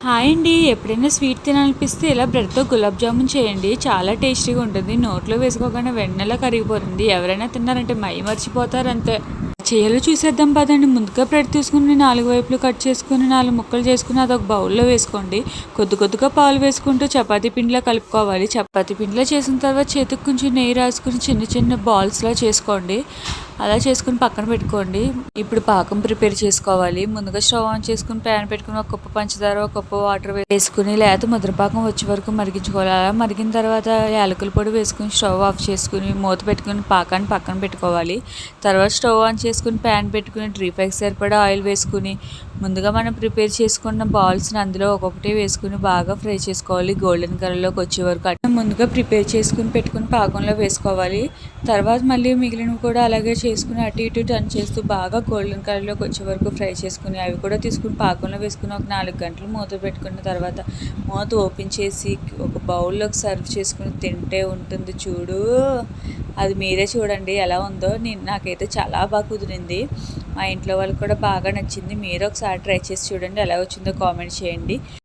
Hi అండి. ఎప్పుడైనా sweet తినాలనిపిస్తే ఇలా బ్రెడ్‌తో గులాబ్ జామున్ చేయండి. చాలా టేస్టీగా ఉంటుంది. నోట్లో వేసుకోగానే వెన్నెలా కరిగిపోతుంది. ఎవరైనా తిన్నారంటే మైమర్చిపోతారు అంతే. చేయాలో చూసేద్దాం పదండి. ముందుగా బ్రెడ్ తీసుకుని 4 వైపులు కట్ చేసుకుని 4 ముక్కలు చేసుకుని అదొక బౌల్‌లో వేసుకోండి. కొద్ది కొద్దిగా పాలు వేసుకుంటూ చపాతీ పిండిలా కలుపుకోవాలి. చపాతీ పిండిలా చేసిన తర్వాత చేతికి కొంచెం నెయ్యి రాసుకుని చిన్న చిన్న బాల్స్‌లా చేసుకోండి. అలా చేసుకుని పక్కన పెట్టుకోండి. ఇప్పుడు పాకం ప్రిపేర్ చేసుకోవాలి. ముందుగా స్టవ్ ఆన్ చేసుకుని ప్యాన్ పెట్టుకుని ఒక కప్పు పంచదార, ఒక కప్పు వాటర్ వేసుకుని లేత ముద్రపాకం వచ్చే వరకు మరిగించుకోవాలి. అలా మరిగిన తర్వాత యాలకుల పొడి వేసుకుని స్టవ్ ఆఫ్ చేసుకుని మూత పెట్టుకుని పాకాన్ని పక్కన పెట్టుకోవాలి. తర్వాత స్టవ్ ఆన్ చేసుకుని ప్యాన్ పెట్టుకుని డీప్ ఫ్రైకి సరిపడా ఆయిల్ వేసుకుని ముందుగా మనం ప్రిపేర్ చేసుకున్న బాల్స్ని అందులో ఒక్కొక్కటి వేసుకుని బాగా ఫ్రై చేసుకోవాలి. గోల్డెన్ కలర్లోకి వచ్చే వరకు ముందుగా ప్రిపేర్ చేసుకుని పెట్టుకుని పాకంలో వేసుకోవాలి. తర్వాత మళ్ళీ మిగిలినవి కూడా అలాగే చేసుకుని అటు ఇటు టర్న్ చేస్తూ బాగా గోల్డెన్ కలర్లోకి వచ్చే వరకు ఫ్రై చేసుకుని అవి కూడా తీసుకుని పాకంలో వేసుకుని ఒక 4 గంటలు మూత పెట్టుకున్న తర్వాత మూత ఓపెన్ చేసి ఒక బౌల్లోకి సర్వ్ చేసుకుని తింటే ఉంటుంది చూడు. అది మీరే చూడండి ఎలా ఉందో. నాకైతే చాలా బాగా కుదిరింది. మా ఇంట్లో వాళ్ళకి కూడా బాగా నచ్చింది. మీరు ఒకసారి ట్రై చేసి చూడండి. ఎలా వచ్చిందో కామెంట్ చేయండి.